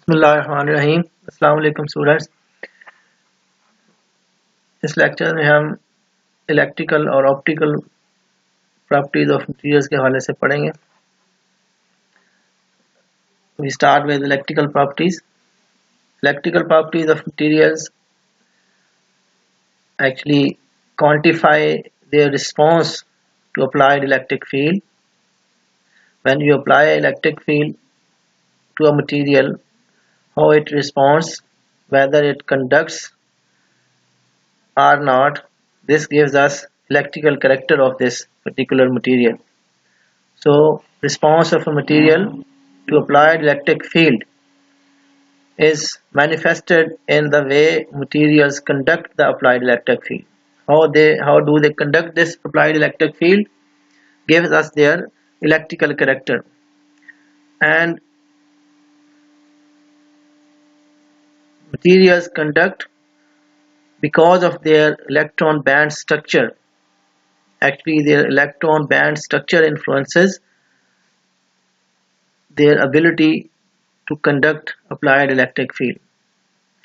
बिस्मिल्लाहिर्रहमानिर्रहीम। अस्सलाम वालेकुम स्टूडेंट्स। इस लेक्चर में हम इलेक्ट्रिकल और ऑप्टिकल प्रॉपर्टीज ऑफ मटीरियल्स के हवाले से पढ़ेंगे। We start with electrical properties. Electrical properties of materials actually quantify their response to applied electric field. When you apply electric field to a material, how it responds, whether it conducts or not, this gives us electrical character of this particular material. So response of a material to applied electric field is manifested in the way materials conduct the applied electric field. How do they conduct this applied electric field gives us their electrical character. And materials conduct because of their electron band structure. Actually, their electron band structure influences their ability to conduct applied electric field.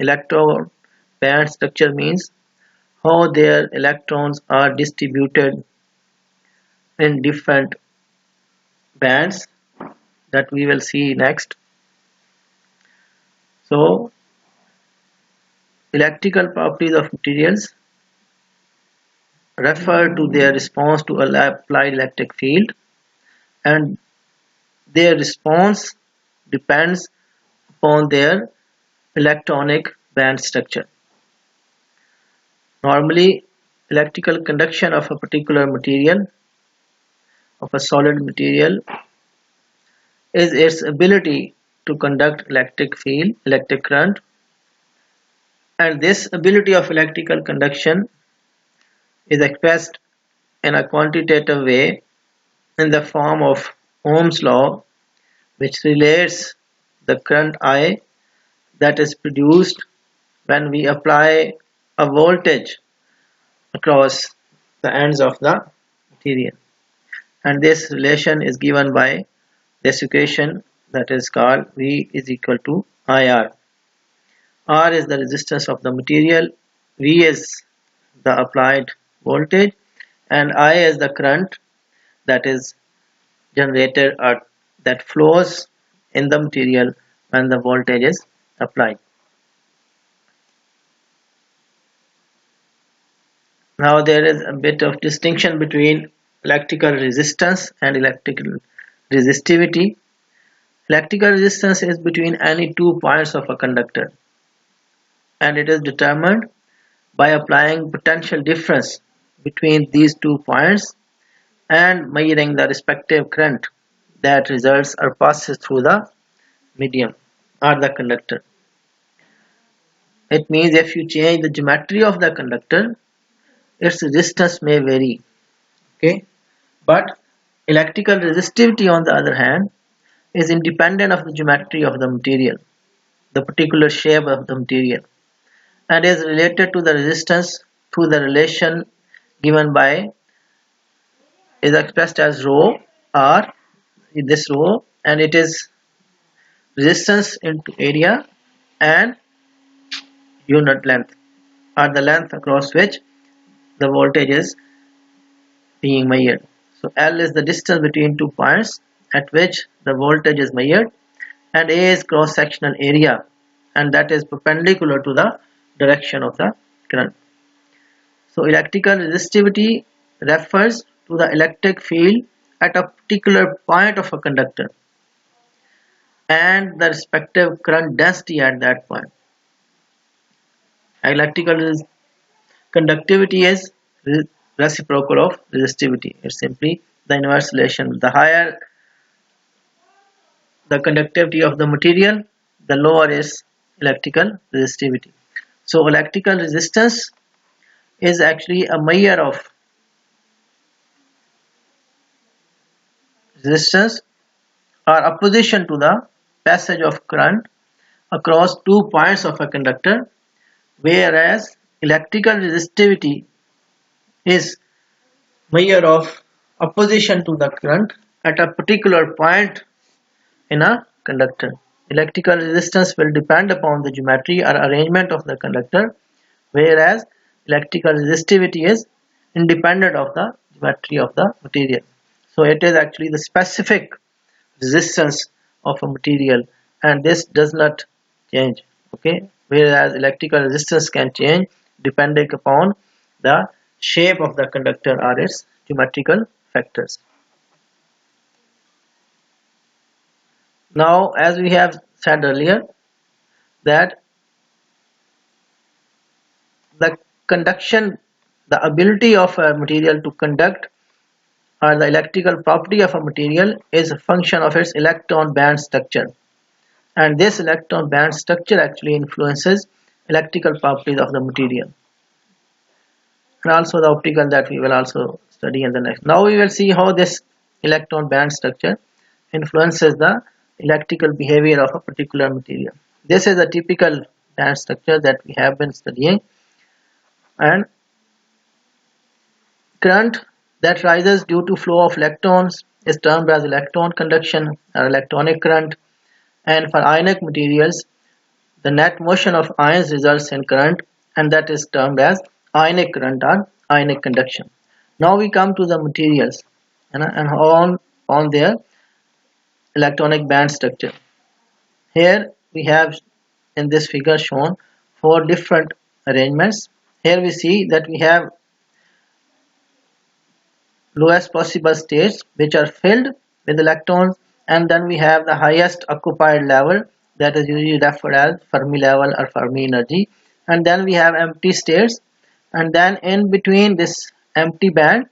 Electron band structure means how their electrons are distributed in different bands that we will see next. So, electrical properties of materials refer to their response to applied electric field, and their response depends upon their electronic band structure. Normally, electrical conduction of a particular material, of a solid material, is its ability to conduct electric field, electric current, and this ability of electrical conduction is expressed in a quantitative way in the form of Ohm's law, which relates the current I that is produced when we apply a voltage across the ends of the material. And this relation is given by this equation that is called V is equal to IR. R is the resistance of the material, V is the applied voltage, and I is the current that is generated or that flows in the material when the voltage is applied. Now there is a bit of distinction between electrical resistance and electrical resistivity. Electrical resistance is between any 2 points of a conductor, and it is determined by applying potential difference between these 2 points and measuring the respective current that results or passes through the medium or the conductor. It means if you change the geometry of the conductor, its resistance may vary. Okay, but electrical resistivity, on the other hand, is independent of the geometry of the material, the particular shape of the material, and is related to the resistance through the relation given by is expressed as rho r, this rho, and it is resistance into area and unit length, or the length across which the voltage is being measured. So L is the distance between 2 points at which the voltage is measured, and A is cross sectional area, and that is perpendicular to the direction of the current. So electrical resistivity refers to the electric field at a particular point of a conductor and the respective current density at that point. Electrical conductivity is reciprocal of resistivity. It's simply the inverse relation. The higher the conductivity of the material, the lower is electrical resistivity. So electrical resistance is actually a measure of resistance or opposition to the passage of current across 2 points of a conductor, whereas electrical resistivity is measure of opposition to the current at a particular point in a conductor. electrical resistance will depend upon the geometry or arrangement of the conductor, whereas electrical resistivity is independent of the geometry of the material. So it is actually the specific resistance of a material, and this does not change. Okay, whereas electrical resistance can change depending upon the shape of the conductor or its geometrical factors. Now, as we have said earlier, that the conduction, the ability of a material to conduct, or the electrical property of a material, is a function of its electron band structure, and this electron band structure actually influences electrical properties of the material, and also the optical, that we will also study in the next. Now we will see how this electron band structure influences the electrical behavior of a particular material. This is a typical band structure that we have been studying, and current that rises due to flow of electrons is termed as electron conduction or electronic current, and for ionic materials the net motion of ions results in current, and that is termed as ionic current or ionic conduction. Now we come to the materials and on their electronic band structure. Here we have in this figure shown four different arrangements. Here we see that we have lowest possible states which are filled with electrons, and then we have the highest occupied level, that is usually referred as Fermi level or Fermi energy, and then we have empty states, and then in between this empty band,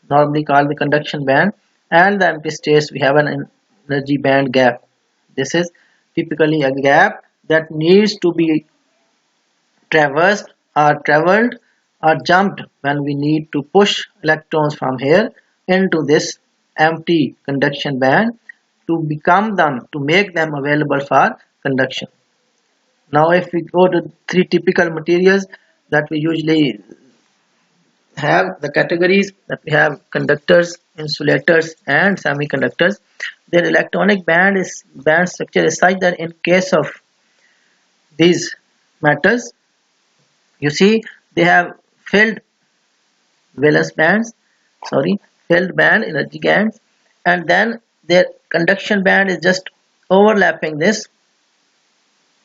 normally called the conduction band, and the empty states, we have an energy band gap. This is typically a gap that needs to be traversed or traveled or jumped when we need to push electrons from here into this empty conduction band to make them available for conduction. Now if we go to three typical materials that we usually have, the categories that we have: conductors, insulators and semiconductors. Their electronic band structure is such that in case of these metals, you see they have filled valence bands, filled band energy bands, and then their conduction band is just overlapping this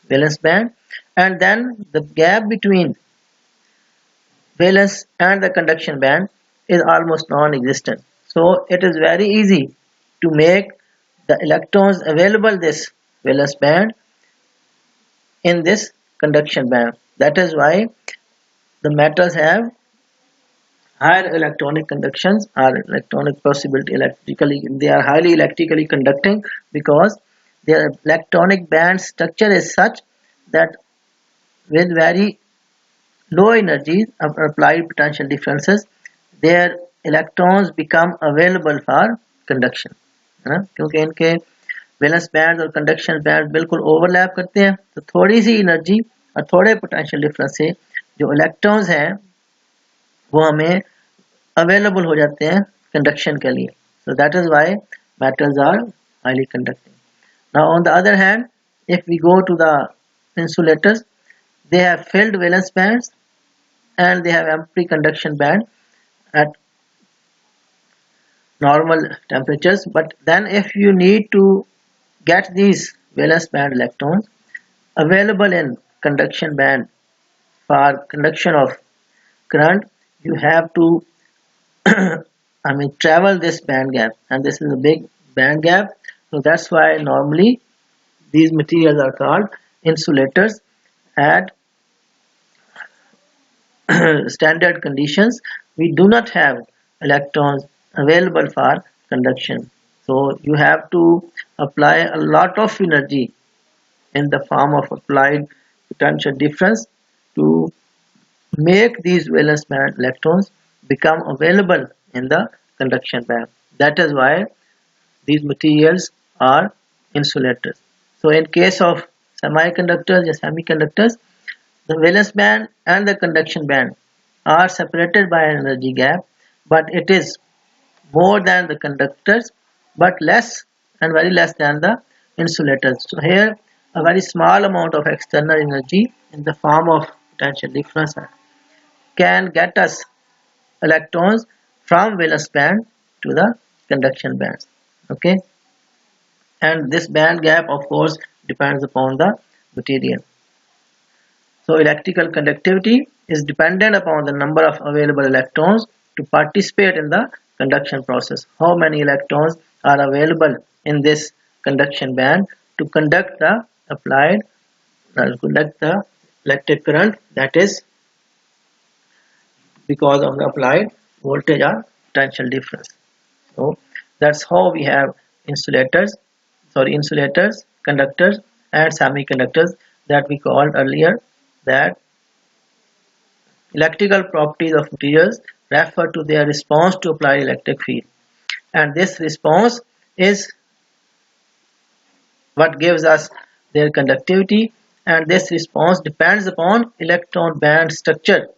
valence band, and then the gap between valence and the conduction band is almost non-existent. So it is very easy to make the electrons available this valence band in this conduction band. That is why the metals have higher electronic conductions or electronic possibility electrically. They are highly electrically conducting because their electronic band structure is such that with very low energies of applied potential differences, their electrons become available for conduction. है ना, क्योंकि इनके valence band और conduction band बिल्कुल overlap करते हैं, तो थोड़ी सी एनर्जी और थोड़े पोटेंशियल डिफरेंस से जो इलेक्ट्रॉन्स हैं वो हमें अवेलेबल हो जाते हैं कंडक्शन के लिए. So that is why metals are highly conducting. Now on the other hand, if we go to the insulators, they have filled valence bands and they have empty conduction band at normal temperatures, but then if you need to get these valence band electrons available in conduction band for conduction of current, you have to travel this band gap, and this is a big band gap. So that's why normally these materials are called insulators at standard conditions. We do not have electrons available for conduction, so you have to apply a lot of energy in the form of applied potential difference to make these valence band electrons become available in the conduction band. That is why these materials are insulators. So in case of semiconductors or semiconductors, the valence band and the conduction band are separated by an energy gap, but it is more than the conductors but less and very less than the insulators. So here a very small amount of external energy in the form of potential difference can get us electrons from valence band to the conduction bands. Okay, and this band gap of course depends upon the material. So electrical conductivity is dependent upon the number of available electrons to participate in the conduction process. How many electrons are available in this conduction band to conduct the electric current, that is because of the applied voltage or potential difference. So that's how we have insulators, conductors and semiconductors that we called earlier, that electrical properties of materials refer to their response to applied electric field, and this response is what gives us their conductivity, and this response depends upon electron band structure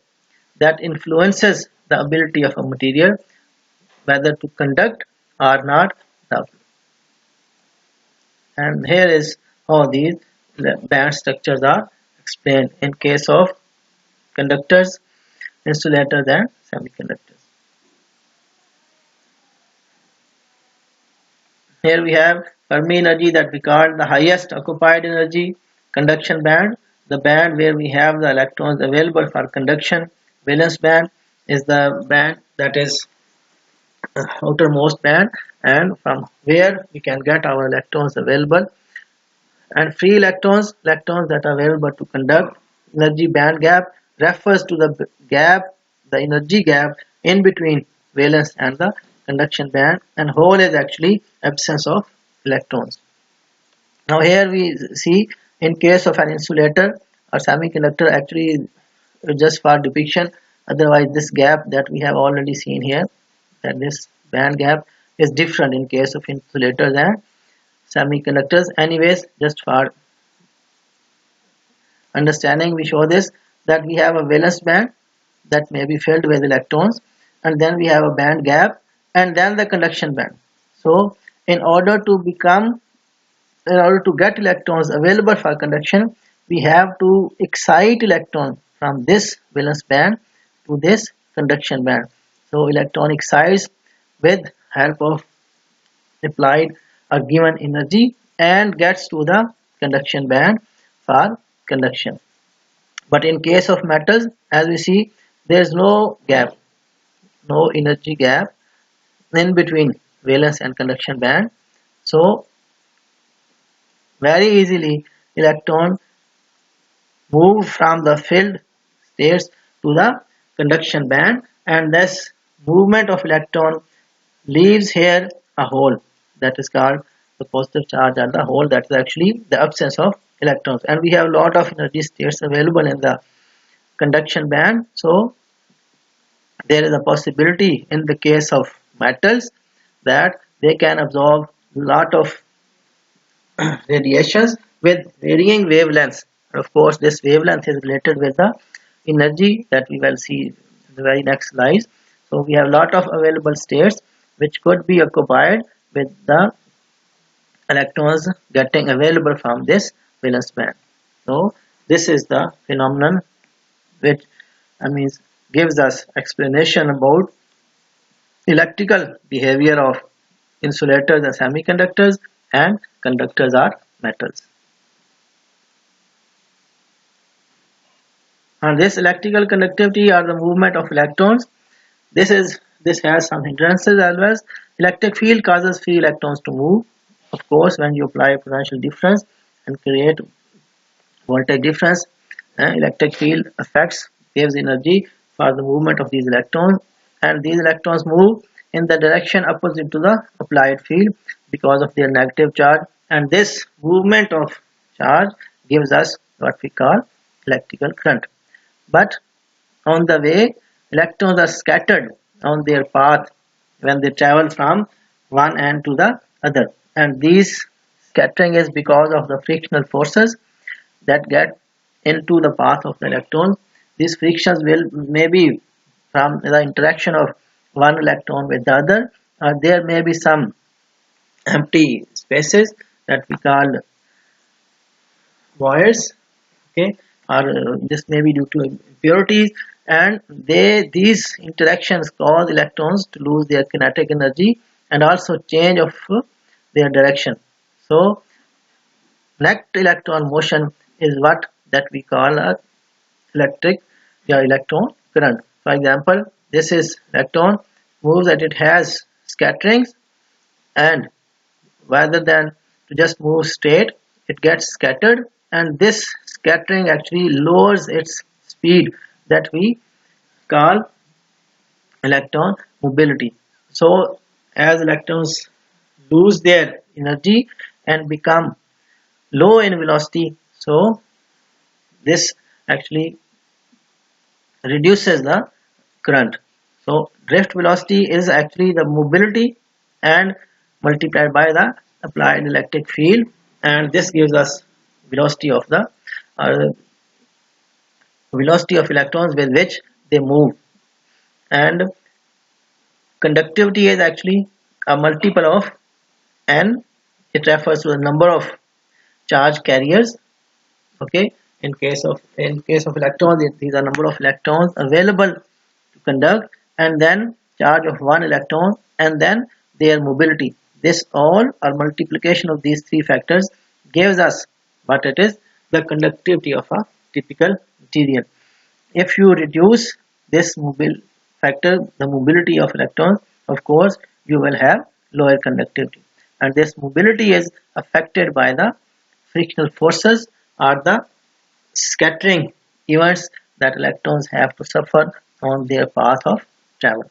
that influences the ability of a material whether to conduct or not. And here is how these band structures are explained in case of conductors, insulators and semiconductors. Here we have Fermi energy, that we call the highest occupied energy conduction band, the band where we have the electrons available for conduction. Valence band is the band that is outermost band and from where we can get our electrons available, and free electrons that are available to conduct. Energy band gap refers to the energy gap in between valence and the conduction band, and hole is actually absence of electrons. Now here we see in case of an insulator or semiconductor, actually just for depiction, otherwise this gap that we have already seen here, that this band gap is different in case of insulators and semiconductors. Anyways, just for understanding we show this, that we have a valence band that may be filled with electrons, and then we have a band gap and then the conduction band. So in order to get electrons available for conduction, we have to excite electron from this valence band to this conduction band. So electron excites with help of applied or given energy and gets to the conduction band for conduction. But in case of metals, as we see, there is no gap, no energy gap in between valence and conduction band. So very easily electron move from the filled states to the conduction band, and this movement of electron leaves here a hole that is called the positive charge, and the hole that is actually the absence of electrons, and we have a lot of energy states available in the conduction band. So there is a possibility in the case of metals that they can absorb lot of radiations with varying wavelengths. Of course, this wavelength is related with the energy that we will see in the very next slides. So we have a lot of available states which could be occupied with the electrons getting available from this valence band. So this is the phenomenon which gives us explanation about electrical behavior of insulators and semiconductors, and conductors are metals. And this electrical conductivity or the movement of electrons, this has some hindrances as well. Electric field causes free electrons to move. Of course, when you apply a potential difference and create voltage difference, electric field gives energy for the movement of these electrons, and these electrons move in the direction opposite to the applied field because of their negative charge, and this movement of charge gives us what we call electrical current. But on the way, electrons are scattered on their path when they travel from one end to the other, and this scattering is because of the frictional forces that get into the path of the electron. These frictions may be from the interaction of one electron with the other, or there may be some empty spaces that we call voids, okay, or this may be due to impurities, and these interactions cause electrons to lose their kinetic energy and also change of their direction. So net electron motion is what that we call a electric or electron current. For example, this is electron moves that it has scatterings, and rather than to just move straight, it gets scattered, and this scattering actually lowers its speed that we call electron mobility. So as electrons lose their energy and become low in velocity, so this actually reduces the current. So drift velocity is actually the mobility and multiplied by the applied electric field, and this gives us velocity of the uh, velocity of electrons with which they move. And conductivity is actually a multiple of n. It refers to the number of charge carriers, okay. In case of electrons, these are number of electrons available to conduct, and then charge of one electron, and then their mobility. This all or multiplication of these three factors gives us what it is, the conductivity of a typical material. If you reduce this mobile factor, the mobility of electrons, of course you will have lower conductivity, and this mobility is affected by the frictional forces or the scattering events that electrons have to suffer on their path of travel.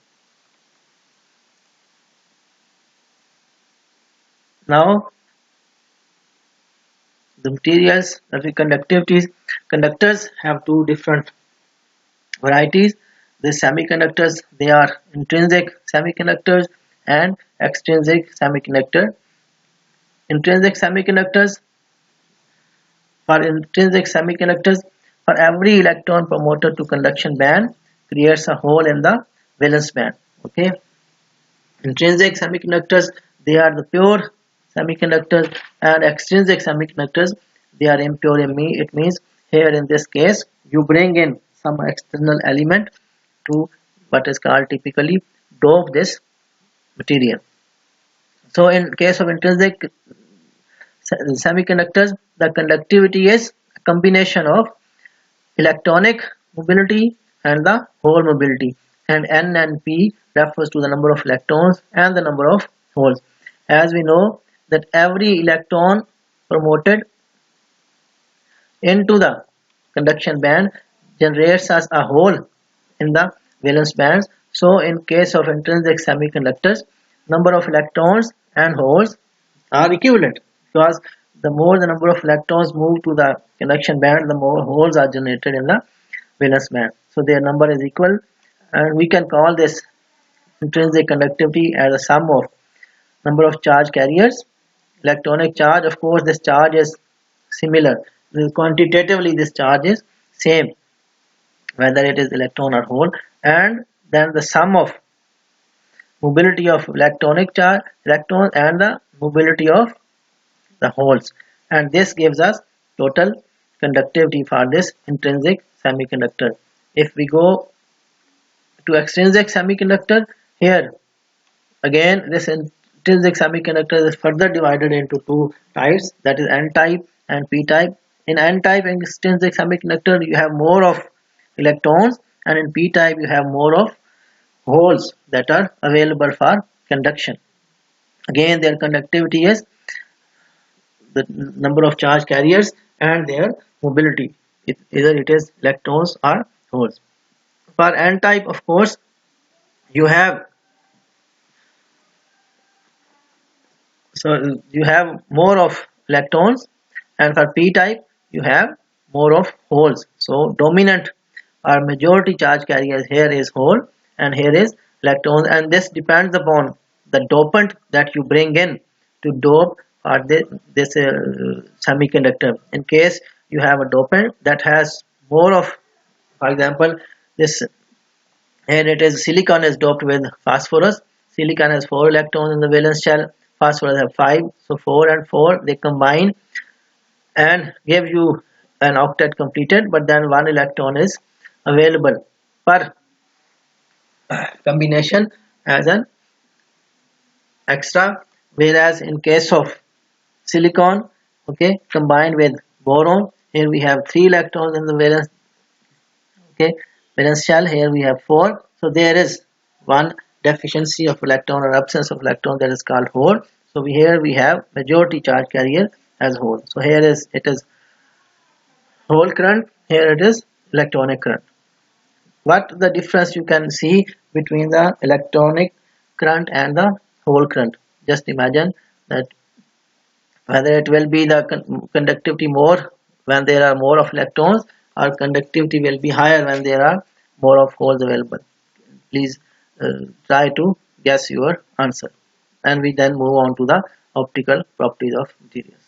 Now the materials that we conductors have two different varieties. The semiconductors, they are intrinsic semiconductors and extrinsic semiconductor. Intrinsic semiconductors, for intrinsic semiconductors, for every electron promoted to conduction band creates a hole in the valence band, okay. Intrinsic semiconductors, they are the pure semiconductors, and extrinsic semiconductors, they are impure. It means here in this case you bring in some external element to what is called typically dope this material. So in case of intrinsic semiconductors, the conductivity is a combination of electronic mobility and the hole mobility, and N and P refers to the number of electrons and the number of holes. As we know that every electron promoted into the conduction band generates us a hole in the valence bands. So in case of intrinsic semiconductors, number of electrons and holes are equivalent, because the more the number of electrons move to the conduction band, the more holes are generated in the valence band. So their number is equal, and we can call this intrinsic conductivity as a sum of number of charge carriers. Electronic charge, of course this charge is similar. Quantitatively this charge is same whether it is electron or hole, and then the sum of mobility of electronic charge electrons and the mobility of the holes, and this gives us total conductivity for this intrinsic semiconductor. If we go to extrinsic semiconductor, here again this intrinsic semiconductor is further divided into two types, that is N type and P type. In N type extrinsic semiconductor you have more of electrons, and in P type you have more of holes that are available for conduction. Again their conductivity is the number of charge carriers and their mobility, either it is electrons or holes. For N type, of course, you have more of electrons, and for P type you have more of holes. So dominant or majority charge carriers here is hole and here is electrons, and this depends upon the dopant that you bring in to dope or this semiconductor. In case you have a dopant that has more of, for example, this, and it is silicon is doped with phosphorus. Silicon has 4 electrons in the valence shell. phosphorus have 5, so 4 and 4 they combine and give you an octet completed, but then one electron is available per combination as an extra, whereas in case of silicon, okay, combined with boron, here we have 3 electrons in the valence, okay, valence shell, here we have 4, so there is one deficiency of electron or absence of electron, that is called hole. So here we have majority charge carrier as hole. So here is it is hole current, here it is electronic current. What the difference you can see between the electronic current and the hole current? Just imagine that whether it will be the conductivity more when there are more of electrons, or conductivity will be higher when there are more of holes available. Please try to guess your answer, and we then move on to the optical properties of materials.